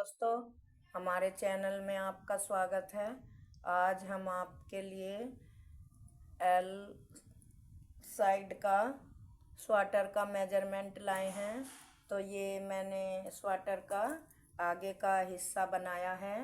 दोस्तों, हमारे चैनल में आपका स्वागत है। आज हम आपके लिए एल साइड का स्वेटर का मेजरमेंट लाए हैं। तो ये मैंने स्वेटर का आगे का हिस्सा बनाया है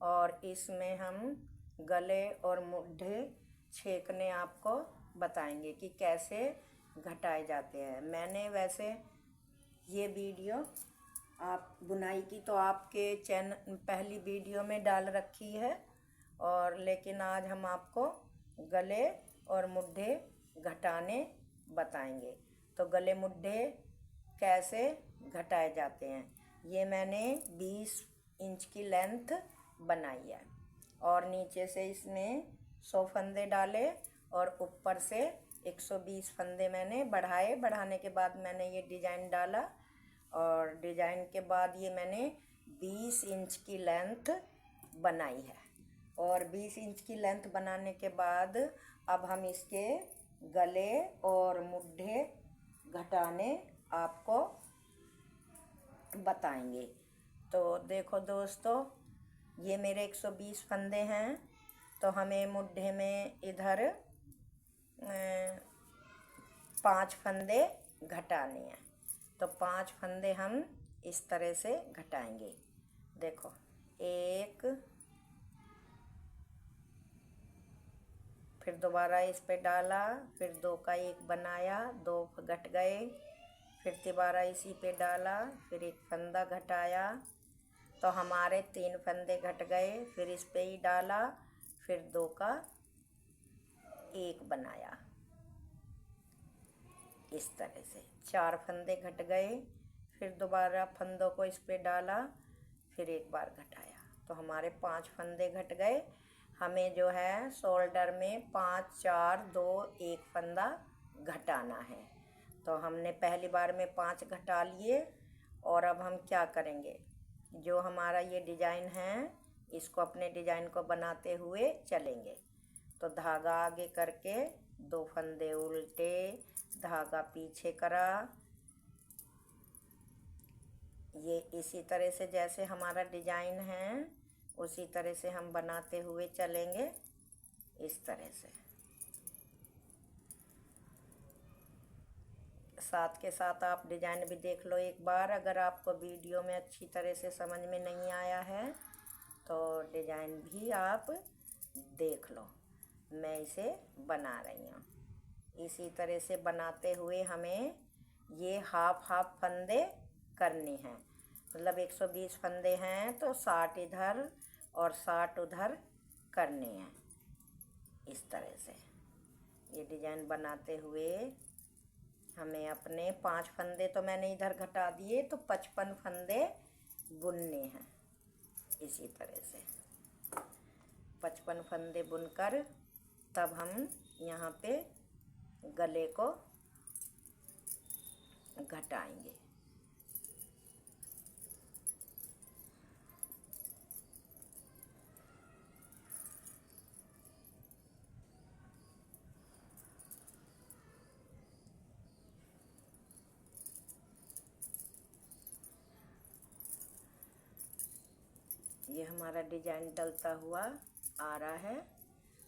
और इसमें हम गले और मुड्ढे छेकने आपको बताएंगे कि कैसे घटाए जाते हैं। मैंने वैसे ये वीडियो आप बुनाई की तो आपके चैनल पहली वीडियो में डाल रखी है, और लेकिन आज हम आपको गले और मुड्ढे घटाने बताएंगे। तो गले मुड्ढे कैसे घटाए जाते हैं, ये मैंने 20 इंच की लेंथ बनाई है और नीचे से इसमें 100 फंदे डाले और ऊपर से 120 फंदे मैंने बढ़ाने के बाद मैंने ये डिज़ाइन डाला। और डिज़ाइन के बाद ये मैंने 20 इंच की लेंथ बनाई है। और 20 इंच की लेंथ बनाने के बाद अब हम इसके गले और मुड्ढे घटाने आपको बताएंगे। तो देखो दोस्तों, ये मेरे 120 फंदे हैं। तो हमें मुड्ढे में इधर 5 फंदे घटाने हैं। तो 5 फंदे हम इस तरह से घटाएंगे। देखो, 1, फिर दोबारा इस पे डाला, फिर 2 का 1 बनाया, 2 घट गए, फिर दोबारा इसी पे डाला, फिर 1 फंदा घटाया, तो हमारे 3 फंदे घट गए। फिर इस पे ही डाला, फिर 2 का 1 बनाया। इस तरह से 4 फंदे घट गए। फिर दोबारा फंदों को इस पे डाला, फिर 1 बार घटाया, तो हमारे 5 फंदे घट गए। हमें जो है शोल्डर में 5, 4, 2, 1 फंदा घटाना है। तो हमने पहली बार में 5 घटा लिए। और अब हम क्या करेंगे, जो हमारा ये डिज़ाइन है इसको अपने डिज़ाइन को बनाते हुए चलेंगे। तो धागा आगे करके 2 फंदे उल्टे, धागा पीछे करा। ये इसी तरह से जैसे हमारा डिज़ाइन है उसी तरह से हम बनाते हुए चलेंगे, इस तरह से। साथ के साथ आप डिज़ाइन भी देख लो एक बार। अगर आपको वीडियो में अच्छी तरह से समझ में नहीं आया है तो डिज़ाइन भी आप देख लो। मैं इसे बना रही हूँ। इसी तरह से बनाते हुए हमें ये हाफ फंदे करने हैं। मतलब 120 फंदे हैं तो 60 इधर और 60 उधर करने हैं। इस तरह से ये डिज़ाइन बनाते हुए हमें अपने 5 फंदे तो मैंने इधर घटा दिए, तो 55 फंदे बुनने हैं। इसी तरह से 55 फंदे बुनकर तब हम यहाँ पे गले को घटाएंगे। ये हमारा डिज़ाइन डलता हुआ आ रहा है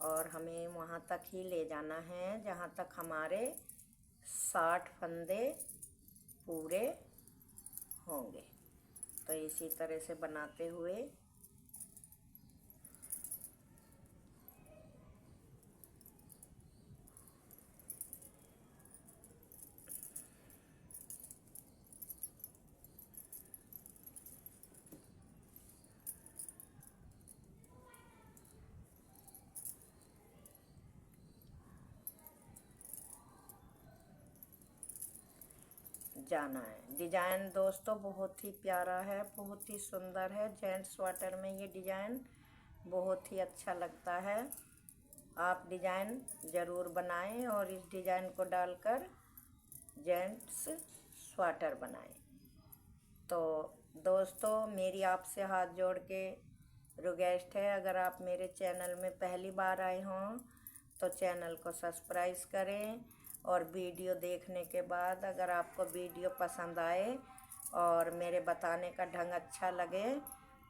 और हमें वहाँ तक ही ले जाना है जहाँ तक हमारे 60 फंदे पूरे होंगे। तो इसी तरह से बनाते हुए जाना है। डिज़ाइन दोस्तों बहुत ही प्यारा है, बहुत ही सुंदर है। जेंट्स स्वेटर में ये डिज़ाइन बहुत ही अच्छा लगता है। आप डिज़ाइन ज़रूर बनाएं और इस डिज़ाइन को डालकर जेंट्स स्वेटर बनाएं। तो दोस्तों, मेरी आपसे हाथ जोड़ के रिक्वेस्ट है, अगर आप मेरे चैनल में पहली बार आए हों तो चैनल को सब्सक्राइब करें। और वीडियो देखने के बाद अगर आपको वीडियो पसंद आए और मेरे बताने का ढंग अच्छा लगे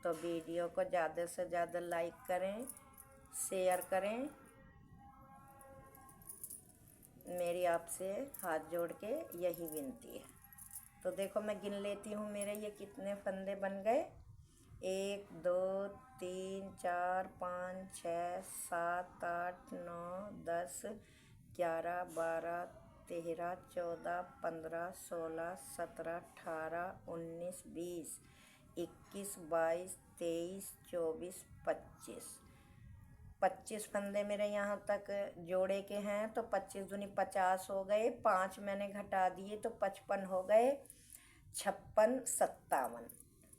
तो वीडियो को ज़्यादा से ज़्यादा लाइक करें, शेयर करें। मेरी आपसे हाथ जोड़ के यही विनती है। तो देखो मैं गिन लेती हूँ मेरे ये कितने फंदे बन गए। 1 2 3 4 5 6 7 8 9 10 11 12 13 14 15 16 17 18 19 20 21 22 23 24 25 फंदे मेरे यहाँ तक जोड़े के हैं। तो 25 दूनी 50 हो गए, 5 मैंने घटा दिए तो 55 हो गए, 56 57।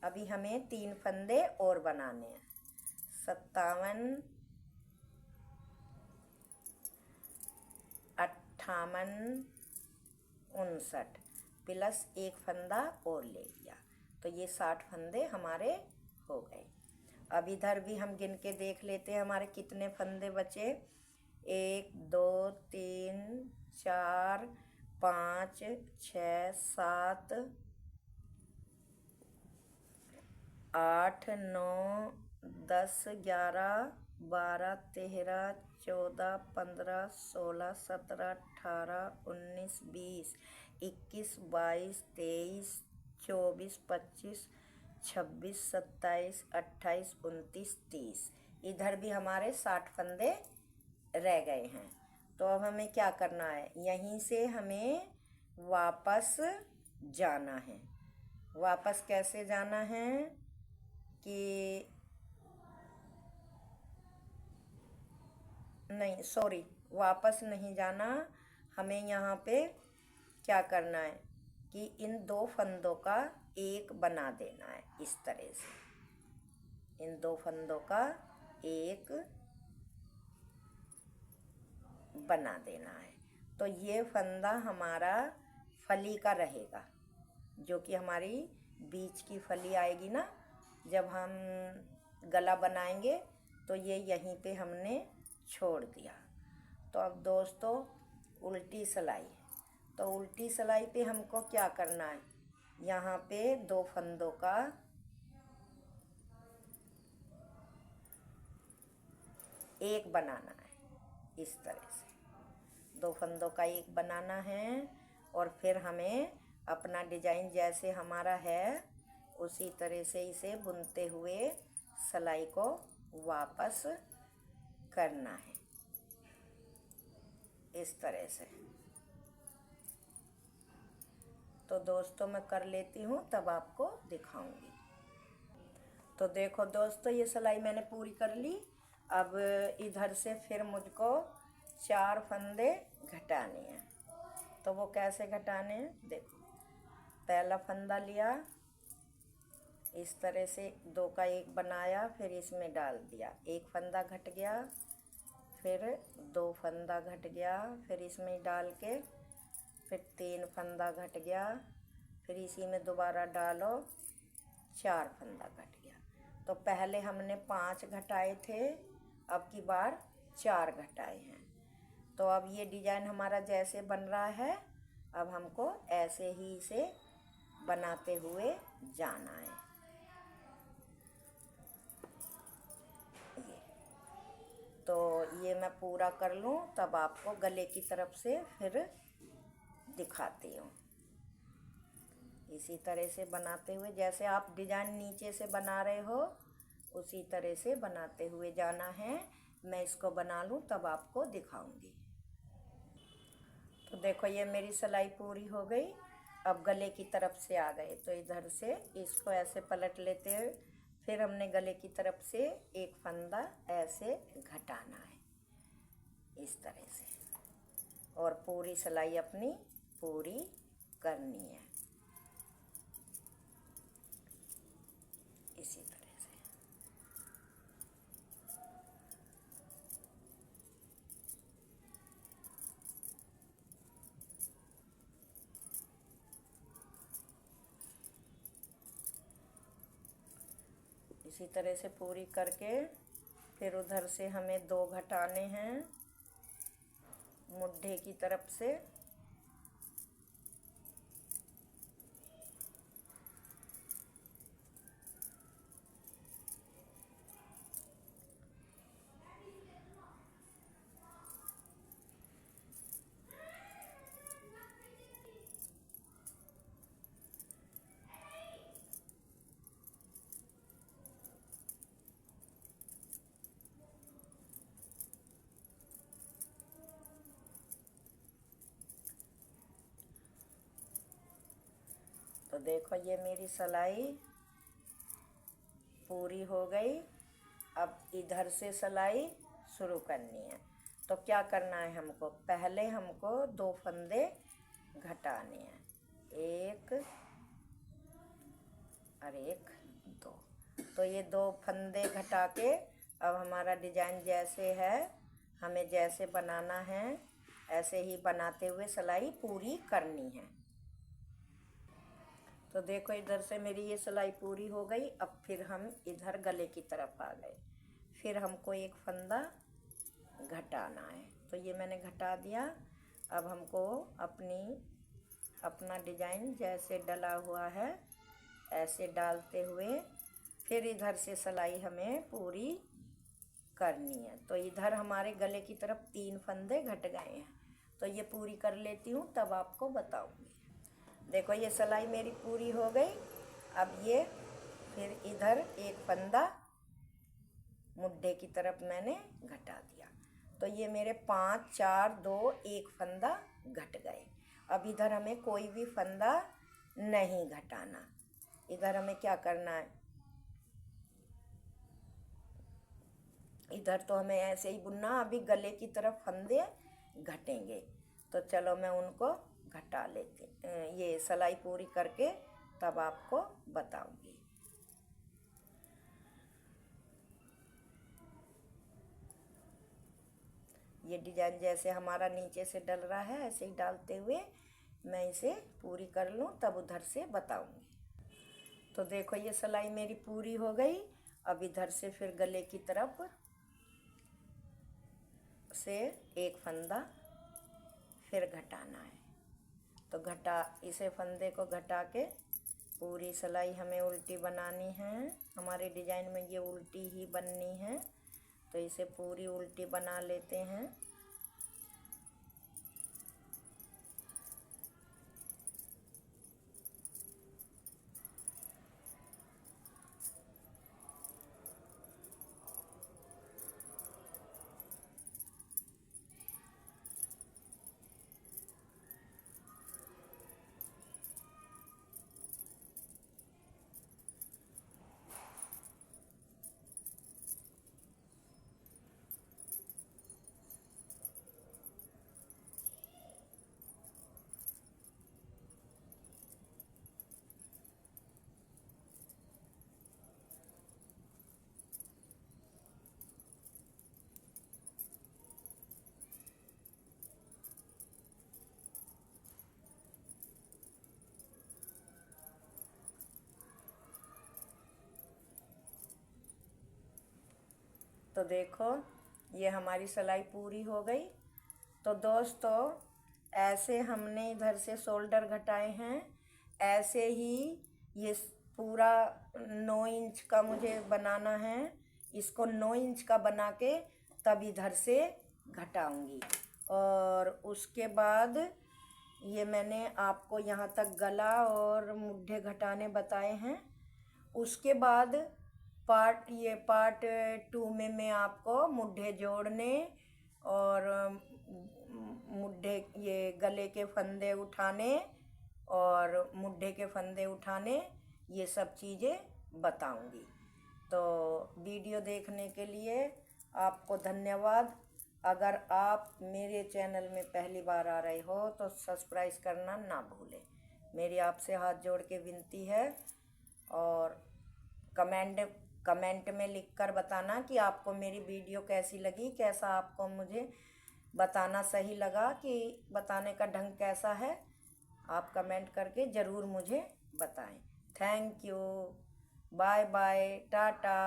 अभी हमें 3 फंदे और बनाने हैं। 57 58 59 प्लस 1 फंदा और ले लिया, तो ये 60 फंदे हमारे हो गए। अब इधर भी हम गिन के देख लेते हैं हमारे कितने फंदे बचे। 1 2 3 4 5 6 7 8 9 10 11 12 13 14 15 16 17 18 19 20 21 22 23 24 25 26 27 28 29 30। इधर भी हमारे 60 फंदे रह गए हैं। तो अब हमें क्या करना है, यहीं से हमें वापस जाना है। वापस कैसे जाना है कि नहीं, सॉरी, वापस नहीं जाना। हमें यहाँ पे क्या करना है कि इन 2 फंदों का एक बना देना है। इस तरह से इन 2 फंदों का एक बना देना है। तो ये फंदा हमारा फली का रहेगा, जो कि हमारी बीच की फली आएगी ना, जब हम गला बनाएंगे तो ये यहीं पे हमने छोड़ दिया। तो अब दोस्तों उल्टी सिलाई। तो उल्टी सिलाई पे हमको क्या करना है, यहाँ पे 2 फंदों का एक बनाना है। इस तरह से 2 फंदों का एक बनाना है और फिर हमें अपना डिजाइन जैसे हमारा है उसी तरह से इसे बुनते हुए सिलाई को वापस करना है। इस तरह से। तो दोस्तों मैं कर लेती हूँ, तब आपको दिखाऊंगी। तो देखो दोस्तों ये सिलाई मैंने पूरी कर ली। अब इधर से फिर मुझको 4 फंदे घटाने हैं। तो वो कैसे घटाने हैं, देखो पहला फंदा लिया, इस तरह से 2 का एक बनाया, फिर इसमें डाल दिया, 1 फंदा घट गया, फिर 2 फंदा घट गया, फिर इसमें डाल के फिर 3 फंदा घट गया, फिर इसी में दोबारा डालो, 4 फंदा घट गया। तो पहले हमने 5 घटाए थे, अब की बार 4 घटाए हैं। तो अब ये डिजाइन हमारा जैसे बन रहा है, अब हमको ऐसे ही इसे बनाते हुए जाना है। तो ये मैं पूरा कर लूँ तब आपको गले की तरफ से फिर दिखाती हूँ। इसी तरह से बनाते हुए, जैसे आप डिजाइन नीचे से बना रहे हो उसी तरह से बनाते हुए जाना है। मैं इसको बना लूँ तब आपको दिखाऊंगी। तो देखो ये मेरी सिलाई पूरी हो गई। अब गले की तरफ से आ गए, तो इधर से इसको ऐसे पलट लेते हैं, फिर हमने गले की तरफ से 1 फंदा ऐसे घटाना है इस तरह से, और पूरी सिलाई अपनी पूरी करनी है इसी तरह से। इसी तरह से पूरी करके फिर उधर से हमें 2 घटाने हैं मुड्ढे की तरफ से। देखो ये मेरी सिलाई पूरी हो गई। अब इधर से सिलाई शुरू करनी है। तो क्या करना है हमको, पहले हमको 2 फंदे घटाने हैं, 1 और 1 2। तो ये 2 फंदे घटा के अब हमारा डिजाइन जैसे है, हमें जैसे बनाना है ऐसे ही बनाते हुए सिलाई पूरी करनी है। तो देखो इधर से मेरी ये सिलाई पूरी हो गई। अब फिर हम इधर गले की तरफ आ गए। फिर हमको 1 फंदा घटाना है। तो ये मैंने घटा दिया। अब हमको अपना डिजाइन जैसे डला हुआ है ऐसे डालते हुए फिर इधर से सिलाई हमें पूरी करनी है। तो इधर हमारे गले की तरफ 3 फंदे घट गए हैं। तो ये पूरी कर लेती हूँ तब आपको बताऊँगी। देखो ये सिलाई मेरी पूरी हो गई। अब ये फिर इधर 1 फंदा मुड्ढे की तरफ मैंने घटा दिया। तो ये मेरे 5 4 2 1 फंदा घट गए। अब इधर हमें कोई भी फंदा नहीं घटाना। इधर हमें क्या करना है, इधर तो हमें ऐसे ही बुनना। अभी गले की तरफ फंदे घटेंगे। तो चलो मैं उनको घटा लेती, ये सिलाई पूरी करके तब आपको बताऊंगी। ये डिजाइन जैसे हमारा नीचे से डल रहा है ऐसे ही डालते हुए मैं इसे पूरी कर लूँ तब उधर से बताऊंगी। तो देखो ये सिलाई मेरी पूरी हो गई। अब इधर से फिर गले की तरफ से 1 फंदा फिर घटाना है। तो इसे फंदे को घटा के पूरी सिलाई हमें उल्टी बनानी है। हमारे डिजाइन में ये उल्टी ही बननी है। तो इसे पूरी उल्टी बना लेते हैं। तो देखो ये हमारी सिलाई पूरी हो गई। तो दोस्तों ऐसे हमने इधर से शोल्डर घटाए हैं। ऐसे ही ये पूरा 9 इंच का मुझे बनाना है। इसको 9 इंच का बना के तब इधर से घटाऊंगी। और उसके बाद ये मैंने आपको यहाँ तक गला और मुड्ढे घटाने बताए हैं। उसके बाद पार्ट 2 में मैं आपको मुड्ढे जोड़ने और मुड्ढे ये गले के फंदे उठाने और मुड्ढे के फंदे उठाने ये सब चीज़ें बताऊंगी। तो वीडियो देखने के लिए आपको धन्यवाद। अगर आप मेरे चैनल में पहली बार आ रहे हो तो सब्सक्राइब करना ना भूलें। मेरी आपसे हाथ जोड़ के विनती है। और कमेंट में लिखकर बताना कि आपको मेरी वीडियो कैसी लगी, कैसा आपको मुझे बताना सही लगा कि बताने का ढंग कैसा है। आप कमेंट करके ज़रूर मुझे बताएं। Thank you, bye bye, Tata.